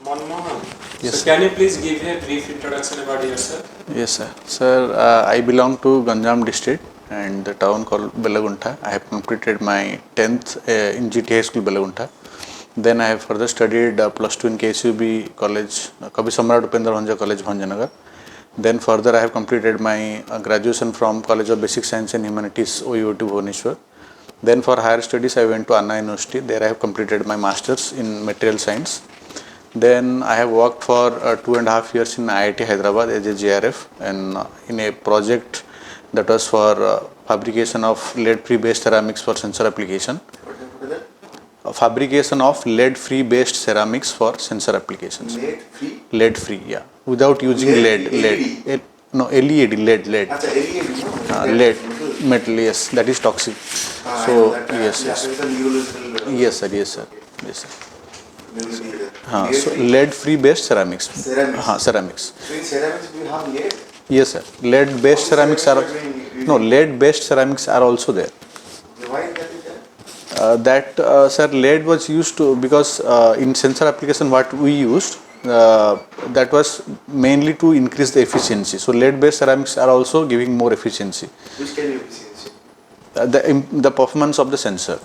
Manmohan. Yes, So sir. can you please give a brief introduction about yourself? Yes, sir. Sir, I belong to Ganjam district and the town called Belagunta. I have completed my 10th in GT High School Belagunta. Then I have further studied plus 2 in KSUB College, Kavi Samrat Upendra Bhanja College, Bhanjanagar. Then further I have completed my graduation from College of Basic Science and Humanities, OUT Bhubaneswar. Then for higher studies I went to Anna University. There I have completed my masters in material science. Then I have worked for 2.5 years in IIT Hyderabad as a JRF and in a project that was for fabrication of lead-free based ceramics for sensor application. Fabrication of lead-free based ceramics for sensor applications. Lead-free? Lead-free, yeah. Without using lead. No, LED, lead. Lead, metal, yes. That is toxic. So, yes. Yes, sir. So lead-free based ceramics. Ceramics. So in ceramics do you have lead? Yes, sir. Lead-based ceramics are lead-based ceramics are also there. Why is that? Sir, lead was used to because in sensor application what we used that was mainly to increase the efficiency. So lead-based ceramics are also giving more efficiency. Which kind of efficiency? The performance of the sensor.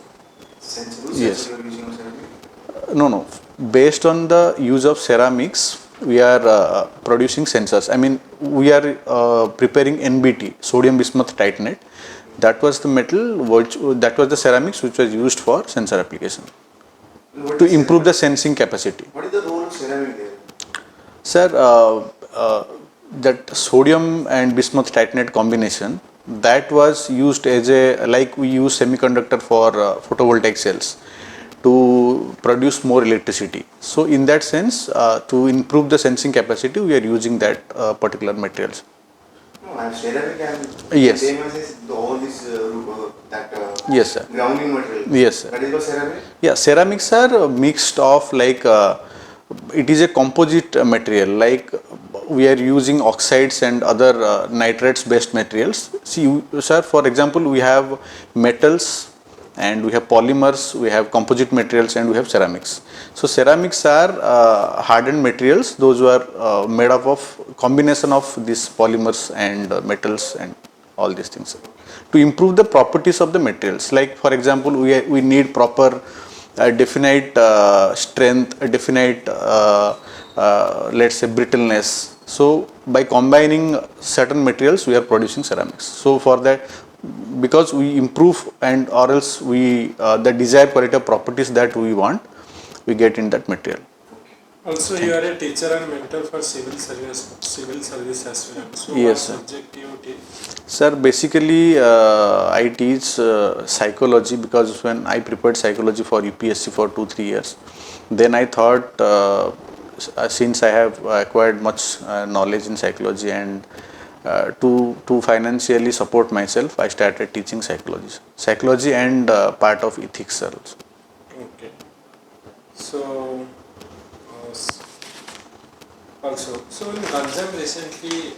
Sensor? Which Yes. sensor you are using on ceramic? No. Based on the use of ceramics, we are producing sensors. I mean, we are preparing NBT, sodium bismuth titanate. That was the metal, that was the ceramics which was used for sensor application to improve the sensing capacity. What is the role of ceramic there? Sir, that sodium and bismuth titanate combination, that was used as like we use semiconductor for photovoltaic cells to produce more electricity. So in that sense, to improve the sensing capacity, we are using that particular materials. No, I am ceramic and Yes. same as all this Yes, sir. grounding material. Yes, sir. That is what ceramic? Yeah, ceramics are mixed of like it is a composite material. Like we are using oxides and other nitrates based materials. See, sir, for example, we have metals and we have polymers, we have composite materials, and we have ceramics. So ceramics are hardened materials. Those who are made up of combination of these polymers and metals and all these things to improve the properties of the materials. Like for example, we need proper definite strength, a definite let's say brittleness. So by combining certain materials, we are producing ceramics. So for that, because we improve and or else we the desired quality of properties that we want, we get in that material. Also, you are a teacher and mentor for civil service aspirants. So Yes, what sir. subject you teach? Sir, basically I teach psychology because when I prepared psychology for UPSC for 2-3 years, then I thought since I have acquired much knowledge in psychology and to financially support myself, I started teaching psychology and part of ethics also. Okay. So, so in Ganjam recently,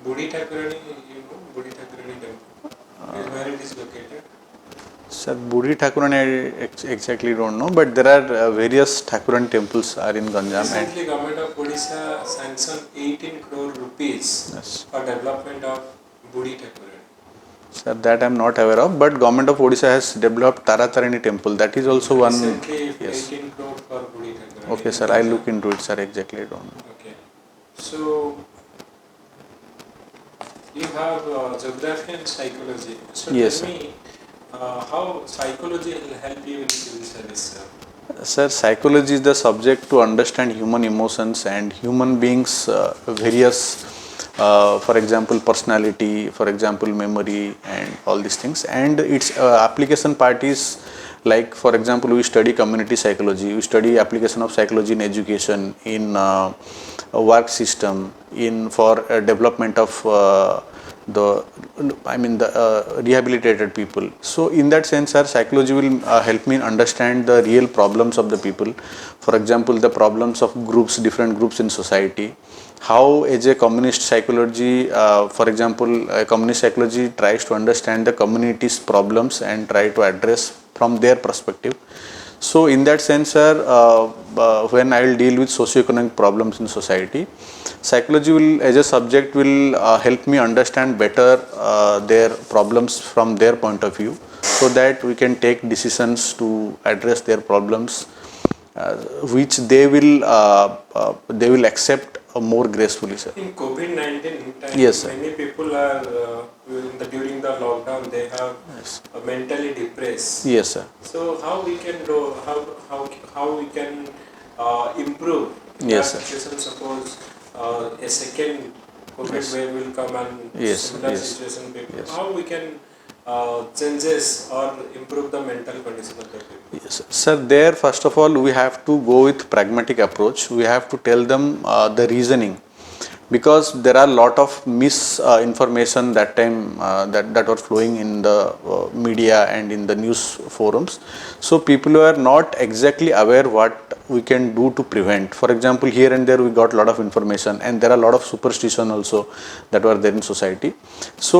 Budi Thakurani, you know Budi Thakurani temple, where it is located? Sir, Budi Thakurani I exactly don't know, but there are various Thakurani temples are in Ganjam. Recently, Government of Odisha sanctioned 18 crore rupees Yes. for development of Budi Thakurani. Sir, that I am not aware of, but Government of Odisha has developed Taratharini temple. That is also one. Recently, Yes. 18 crore for Budi Thakurani. Okay, sir, I'll look into it, sir. Exactly, I don't know. Okay. So, you have geography and psychology. So, Yes, tell me how psychology will help you in civil service, sir? Sir, psychology is the subject to understand human emotions and human beings' various, for example, personality, for example, memory, and all these things. And its application part is like, for example, we study community psychology, we study application of psychology in education, in a work system, in for development of the rehabilitated people. So in that sense, our psychology will help me understand the real problems of the people. For example, the problems of groups, different groups in society. How as a communist psychology, for example, communist psychology tries to understand the community's problems and try to address from their perspective. So in that sense, sir, when I will deal with socio-economic problems in society, psychology will, as a subject, will help me understand better their problems from their point of view, so that we can take decisions to address their problems, which they will accept more gracefully, sir. In COVID-19 time, Yes, sir. many people are during the lockdown they have Yes. mentally depressed. Yes, sir. So how we can do how we can improve in Yes, that sir. situation? Suppose a second COVID Yes. wave will come and Yes, similar yes, situation people. yes. How we can changes or improve the mental condition of the people? Yes, sir. There, first of all, we have to go with pragmatic approach. We have to tell them the reasoning, because there are a lot of misinformation that time that were flowing in the media and in the news forums. So people were not exactly aware what we can do to prevent. For example, here and there we got a lot of information, and there are a lot of superstition also that were there in society. So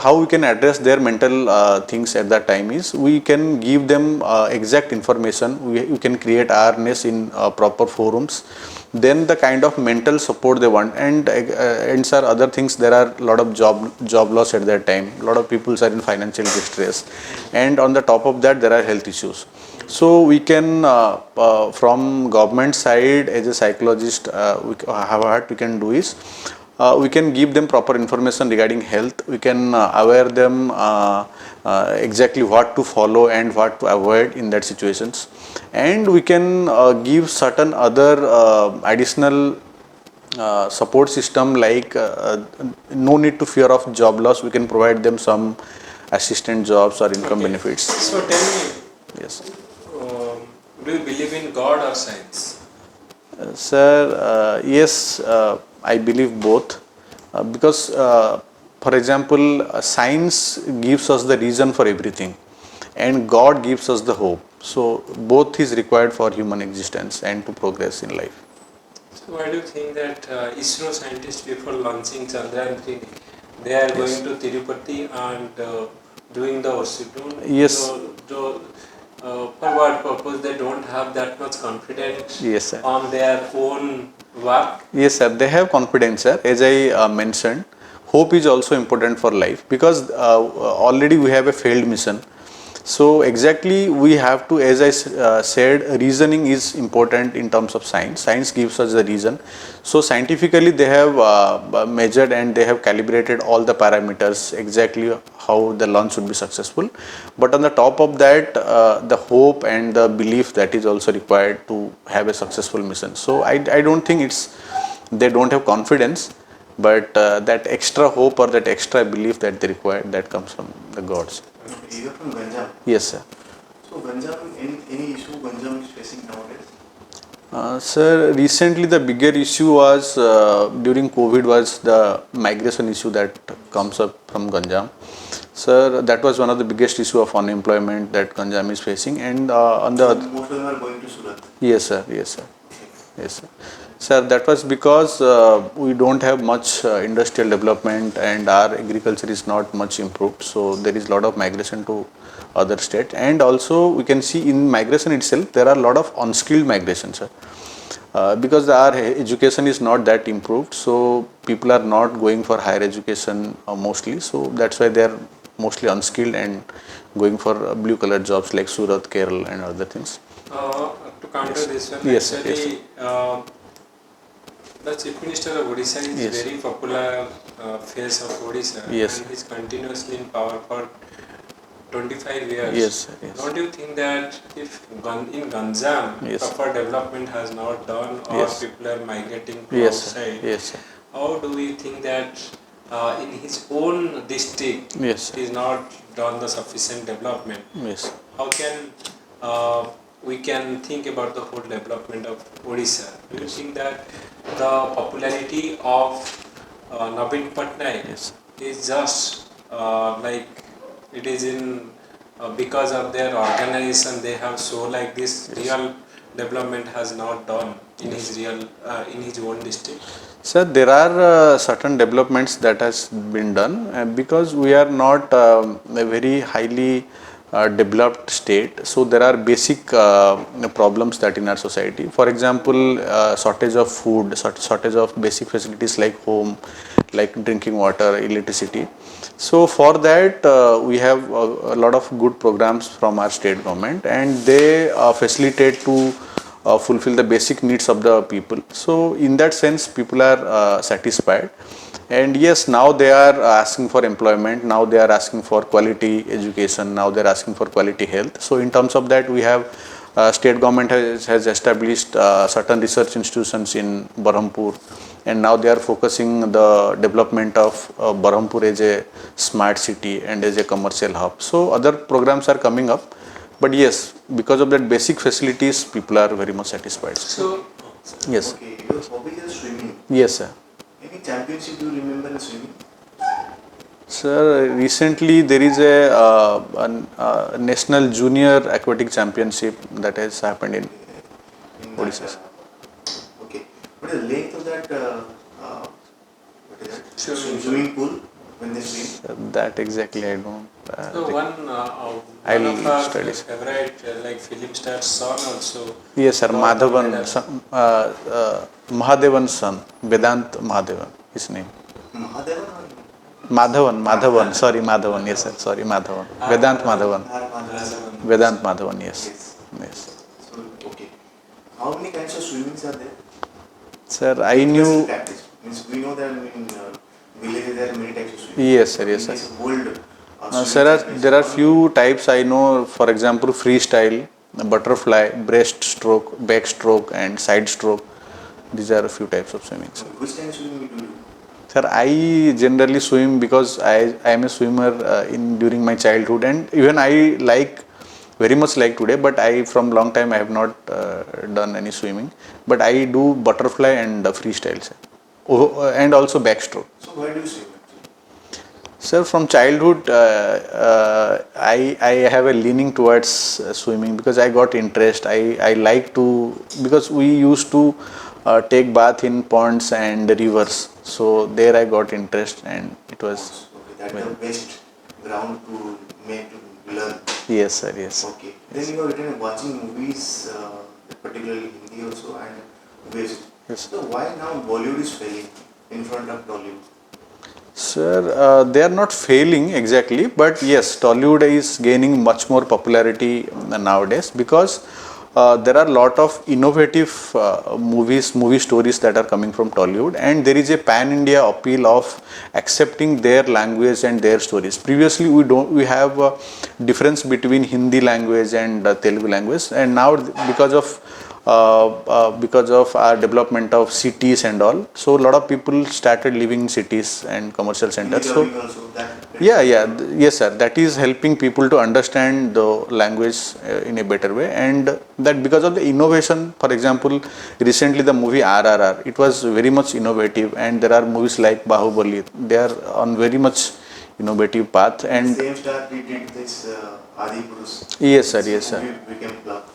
how we can address their mental things at that time is, we can give them exact information. We can create awareness in proper forums. Then the kind of mental support they want, and sir, other things, there are a lot of job loss at that time. A lot of people are in financial distress, and on the top of that there are health issues. So we can from government side, as a psychologist, what we can do is, we can give them proper information regarding health. We can aware them exactly what to follow and what to avoid in that situations, and we can give certain other additional support system, like no need to fear of job loss. We can provide them some assistant jobs or income Okay. benefits. So tell me, Yes. do you believe in God or science? Sir, yes, I believe both, because for example, science gives us the reason for everything, and God gives us the hope. So both is required for human existence and to progress in life. So why do you think that ISRO scientists, before launching Chandrayaan 3, they are Yes. going to Tirupati and doing the worship? Yes. For what purpose? They don't have that much confidence Yes, sir. on their own work. Yes, sir. They have confidence, sir. As I mentioned, hope is also important for life, because already we have a failed mission. So exactly we have to, as I said, reasoning is important in terms of science. Science gives us the reason. So scientifically they have measured and they have calibrated all the parameters exactly how the launch should be successful. But on the top of that, the hope and the belief that is also required to have a successful mission. So I don't think they don't have confidence, but that extra hope or that extra belief that they require, that comes from the gods. You are from Ganjam. Yes, sir. So Ganjam, any issue Ganjam is facing nowadays? Sir, recently the bigger issue was during COVID was the migration issue that comes up from Ganjam. Sir, that was one of the biggest issue of unemployment that Ganjam is facing, and on the Most of them are going to Surat. yes, sir. Yes, sir. Yes, sir. Sir, that was because we don't have much industrial development, and our agriculture is not much improved. So there is a lot of migration to other states, and also we can see in migration itself there are a lot of unskilled migration, sir. Because our education is not that improved, so people are not going for higher education mostly. So that's why they are mostly unskilled and going for blue collar jobs like Surat, Kerala, and other things. To counter this one, Yes, sir. actually, the Chief Minister of Odisha is Yes. very popular face of Odisha, Yes. and he's continuously in power for 25 years. Yes, sir. Yes. Don't you think that if in Ganjam Yes. proper development has not done, or Yes. people are migrating to Yes, sir. outside, Yes, sir. how do we think that in his own district Yes, sir. is not done the sufficient development? Yes. How can we can think about the whole development of Odisha? Do you think that the popularity of Navin Patnaik Yes. is just like it is in because of their organization they have so like this? Real development has not done in his real in his own district. Sir, there are certain developments that has been done because we are not a very highly developed state. So there are basic problems that in our society. For example, shortage of food, shortage of basic facilities like home, like drinking water, electricity. So for that we have a lot of good programs from our state government, and they facilitate to fulfill the basic needs of the people. So in that sense people are satisfied. And yes, now they are asking for employment, now they are asking for quality education, now they are asking for quality health. So in terms of that, we have state government has established certain research institutions in Berhampur, and now they are focusing the development of Berhampur as a smart city and as a commercial hub. So other programs are coming up, but yes, because of that basic facilities, people are very much satisfied. So, Yes. Okay, your hobby is swimming. Yes, sir. Any championship do you remember in swimming? Sir, recently there is a national junior aquatic championship that has happened in In Odisha. Okay. What is the length of that what is that? Swimming pool when they swim? That exactly I don't. so one I'll of our study. favorite like film stars son also. Yes, sir. got Madhavan, medal. Mahadevan's son, Vedant Mahadevan, his name. Mahadevan or Madhavan. Sorry, Madhavan. Yes, sir. Sorry, Madhavan. Vedant Madhavan. Mahadevan? Vedant Madhavan. Yes. Yes. Yes. So, okay. How many kinds of swimmings are there? Sir, I knew. Practice. Means we know that in villages there are many types of swimming. Yes, sir. Yes, In sir. case of world, There are few types I know. For example, freestyle, butterfly, breaststroke, backstroke, and side stroke. These are a few types of swimming. Sir. Which kind of swimming do you do? Sir, I generally swim because I am a swimmer during my childhood, and even I very much like today. But I from long time I have not done any swimming. But I do butterfly and freestyle, sir. And also backstroke. So why do you swim actually? Sir, from childhood, I have a leaning towards swimming because I got interest. I like to, because we used to take bath in ponds and rivers. So there I got interest, and it was. Okay, that's the best ground to make to learn. Yes, sir. Yes. Okay. Then you have written watching movies, particularly Hindi also and West. Yes. So why now Bollywood is failing in front of Tollywood? Sir, they are not failing exactly, but yes, Tollywood is gaining much more popularity nowadays because there are a lot of innovative movie stories that are coming from Tollywood, and there is a pan-India appeal of accepting their language and their stories. Previously, we have a difference between Hindi language and Telugu language, and now because of our development of cities and all, so a lot of people started living in cities and commercial centers. So Also, yes, sir, that is helping people to understand the language in a better way, and that because of the innovation. For example, recently the movie RRR, it was very much innovative, and there are movies like Bahubali, they are on very much innovative path. And same star did this Adi Purush. yes, sir. Yes, sir. Movie became flop.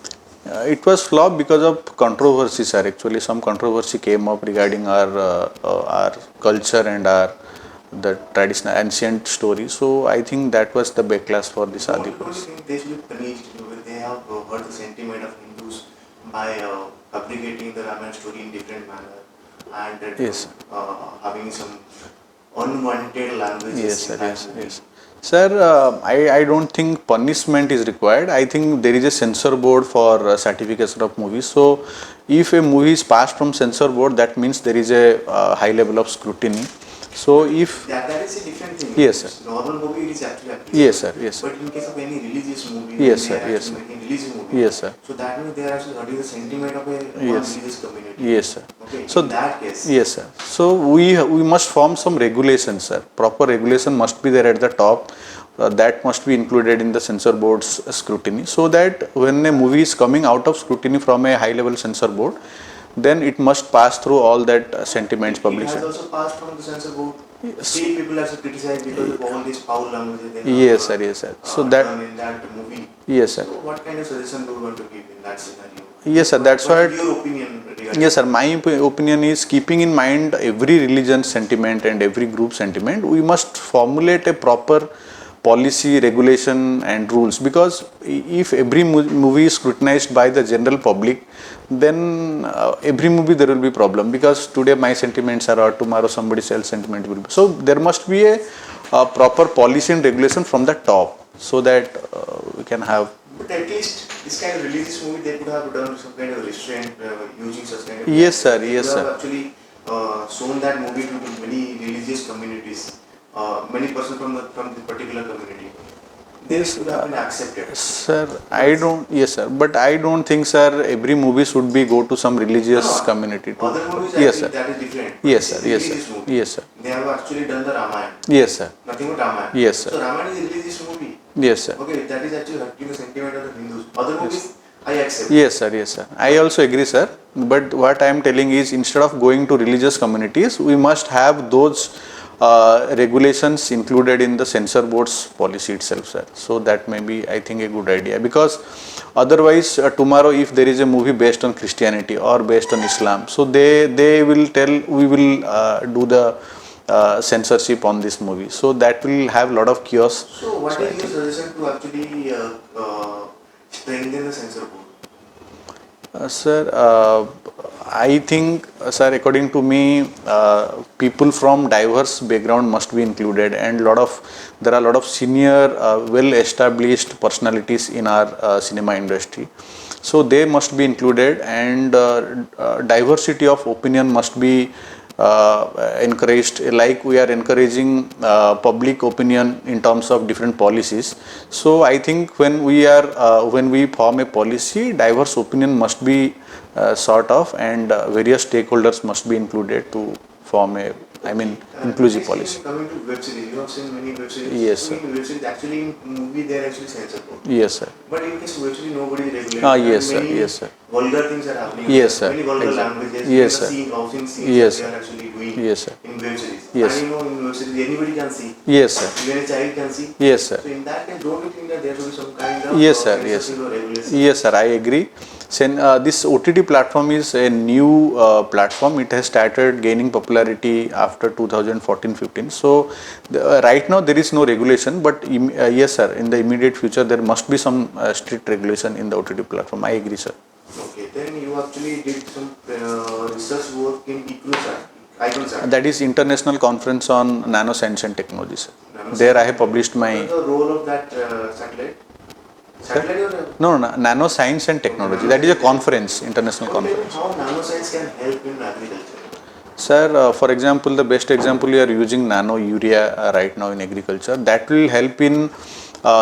It was flop because of controversy, sir. Actually, some controversy came up regarding our culture and the traditional ancient story. So I think that was the backlash for this Adi Don't you Purush. think they should be punished? They have hurt the sentiment of Hindus by fabricating the Ramayana story in different manner and Yes. having some unwanted languages. Yes, sir. in that Yes, movie. yes. Sir, I don't think punishment is required. I think there is a censor board for certification of movies. So, if a movie is passed from censor board, that means there is a high level of scrutiny. So, if That is a different thing. Yes, sir. Normal movie it is actually yes, sir, yes, sir. But in case of any religious movie, Yes, they sir, are yes, actually sir. making religious movie. Yes, sir. So that means they are actually hurting the sentiment of a Yes. religious community. Yes, sir. Okay. So in that case, yes, sir. So we must form some regulations, sir. Proper regulation must be there at the top. That must be included in the censor board's scrutiny, so that when a movie is coming out of scrutiny from a high level censor board, then it must pass through all that sentiments it published. has also passed from the censor board. Yes. Still, people have to criticize because of all these foul languages. They have, Yes, sir. Yes, sir. So that done in that movie. yes, sir. So what kind of suggestion do you want to give in that scenario? Yes, sir. That's What why. is your opinion regarding? Yes, sir. My opinion is, keeping in mind every religion sentiment and every group sentiment, we must formulate a proper policy, regulation and rules, because if every movie is scrutinized by the general public, then every movie there will be problem, because today my sentiments are or tomorrow somebody else's sentiment will be. So there must be a proper policy and regulation from the top, so that we can have. But at least this kind of religious movie, they could have done some kind of restraint using such kind of. Yes sir, they yes could sir. have actually shown that movie to many religious communities, many persons from the particular community. They should have been accepted. Sir, I don't. Yes, sir. But I don't think, sir, every movie should be go to some religious community. Other movies, Yes, sir. that is different. Yes, sir. Yes, Religious sir. movie. Yes, sir. They have actually done the Ramayana. Yes, sir. Nothing but Ramayana. Yes, sir. So Ramayana is a religious movie. Yes, sir. Okay, that is actually hurting the sentiment of the Hindus. Other movies, I accept. Yes, sir. Yes, sir. I also agree, sir. But what I am telling is, instead of going to religious communities, we must have those regulations included in the censor board's policy itself, sir. So that may be, I think, a good idea, because otherwise tomorrow if there is a movie based on Christianity or based on Islam, so they will tell we will do the censorship on this movie. So that will have a lot of chaos. So what is your suggestion to actually strengthen the censor board? Sir, I think, sir, according to me, people from diverse background must be included, and there are a lot of senior, well-established personalities in our cinema industry. So they must be included, and diversity of opinion must be encouraged, like we are encouraging public opinion in terms of different policies. So I think when we form a policy, diverse opinion must be sort of, and various stakeholders must be included to form a, inclusive policy. Coming to web series, you have seen many web series. Yes, sir. In web series, actually in movie they are actually censored. Yes, sir. But in case web series, nobody is regulating. Yes, sir. Many Yes, sir. vulgar things are happening. Yes, sir. Many vulgar Exactly. languages. Yes, sir. Housing scenes Yes, they sir. are actually doing Yes, sir. in web series. Yes. And in web series, anybody can see. Yes, sir. Even a child can see. Yes, sir. So in that case, don't you think that there should be some kind of Yes, sir. Yes, censorship or regulation? Yes, sir. I agree. This OTT platform is a new platform. It has started gaining popularity after 2014-15. So right now there is no regulation, but yes, sir. In the immediate future, there must be some strict regulation in the OTT platform. I agree, sir. Okay, then you actually did some research work in ICONSAT. That is International Conference on Nanoscience and Technology, sir. Nanoscience. There I have published my. What is the role of that satellite? Satellite or? No, Nanoscience and Technology. That is a conference, international conference. How nanoscience can help in agriculture? Sir, for example, the best example, we are using nano urea right now in agriculture. That will help in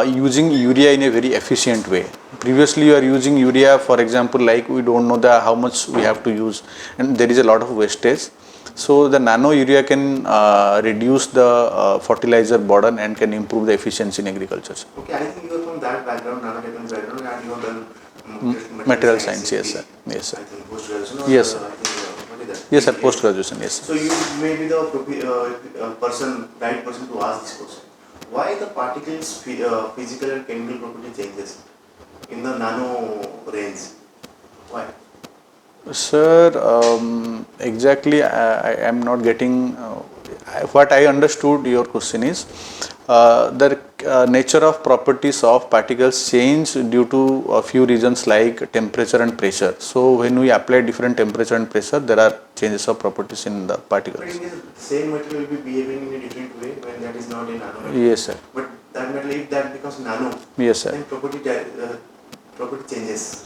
using urea in a very efficient way. Previously, you are using urea, for example, like we don't know how much we have to use, and there is a lot of wastage. So the nano urea can reduce the fertilizer burden and can improve the efficiency in agriculture. Okay, I think you are from that background, nanotechnology background, and you have done Material science, yes, sir. Yes, sir. I think post-graduation. Yes, sir. I think, what is that? Yes, sir. Post graduation, yes, sir. So you may be the right person to ask this question. Why the particles physical and chemical property changes in the nano range? Why? Sir, exactly, I am not getting. What I understood your question is the nature of properties of particles change due to a few reasons like temperature and pressure. So when we apply different temperature and pressure, there are changes of properties in the But particles. in this same material will be behaving in a different way when that is not a nano material. Yes, sir. But that material, if that becomes nano, Yes, sir. then property changes.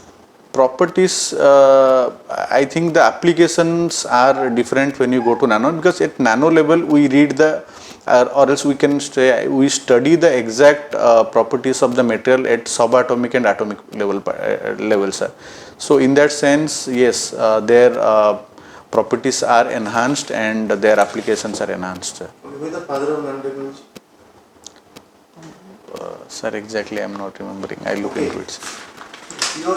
Properties, I think the applications are different when you go to nano, because at nano level we read or else we can say we study the exact properties of the material at subatomic and atomic levels, sir. So in that sense, yes, their properties are enhanced and their applications are enhanced, sir. Who is the father of nanotechnology? Sir, exactly I am not remembering. I look into it. Your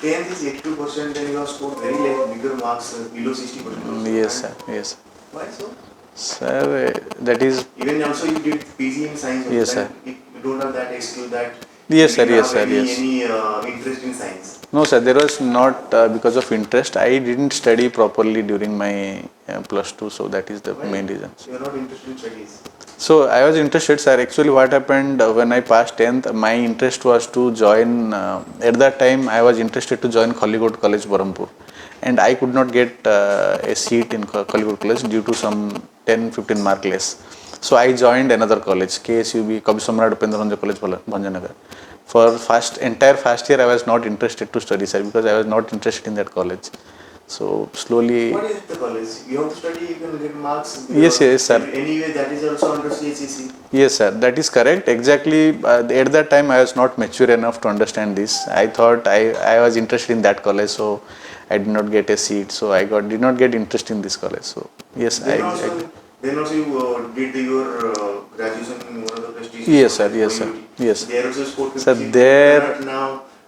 10th is 82%, then you have scored very bigger marks, below 60%. Yes, sir. Yes. Why so? Sir, that is. Even also you did PG in science. Yes, sir. You don't have that skill that. Yes, sir. you Yes, have sir. Yes. Any interest in science. No, sir, there was not because of interest. I didn't study properly during my plus 2, so that is the main reason. You are not interested in studies. So I was interested, sir. Actually, what happened when I passed 10th, my interest was to join. At that time, I was interested to join Kalinga College, Barampur, and I could not get a seat in Kalinga College due to some 10-15 mark less. So I joined another college, KSUB, Kavi Samrat Upendra College, Bhanjanagar. For entire first year, I was not interested to study, sir, because I was not interested in that college. So slowly. What is the college? You have to study, you can get marks. Yes, yes, sir. Anyway, that is also under CHEC. Yes, sir, that is correct. Exactly. At that time, I was not mature enough to understand this. I thought I was interested in that college, so I did not get a seat. So I did not get interest in this college. So yes, Then also you did your graduation in one of the prestigious. Yes, sir. Yes, sir. Yes. There also scored 50. Sir, there.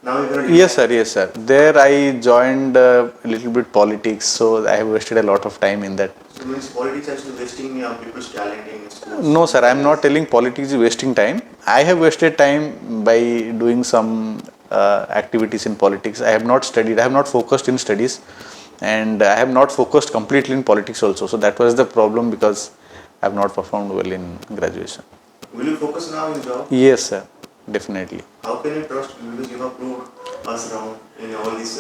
Now you cannot. Yes, sir. Yes, sir. There I joined a little bit politics, so I have wasted a lot of time in that. So means politics actually wasting people's talent in schools. No, sir. I am not telling politics is wasting time. I have wasted time by doing some activities in politics. I have not studied. I have not focused in studies, and I have not focused completely in politics also. So that was the problem, because I have not performed well in graduation. Will you focus now in job? Yes, sir. Definitely. How can you trust, because you have proved us wrong in all this?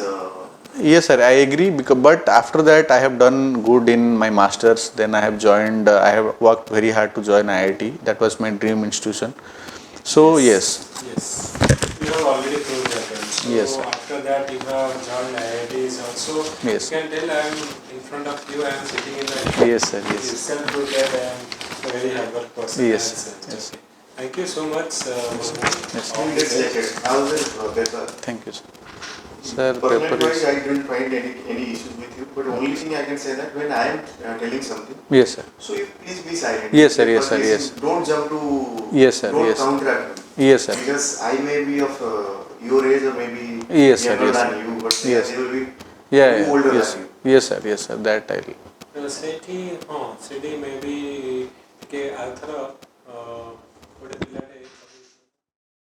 Yes, sir. I agree. But after that, I have done good in my masters. Then I have joined. I have worked very hard to join IIT. That was my dream institution. So yes. Yes. You have already proved that. So Yes, sir. after that, you have joined IITs also. Yes. You can tell I am in front of you. I am sitting in the. Yes, sir. Yes. You self proved that I am a very hard work person. Yes, That's it. yes. Okay. Thank you so much. Yes. How you get selected? How is it paper? Thank you, sir. Sir, Permanent paper wise, is. I didn't find any issues with you. But only thing I can say that when I am telling something, Yes, sir. so you please be silent. Yes, sir. Yes, sir. Because Yes. Don't jump to. Yes, sir. Don't Yes. counteract me. Yes, sir. Because I may be of your age or maybe Yes, sir. younger Yes, than sir. you, but Yes. they will be Yeah. too older Yes. than you. Yes, sir. Yes, sir. That I will. ସେଠି ହଁ ସେଠି ମେ ବି ଟିକେ ଆଉ ଥର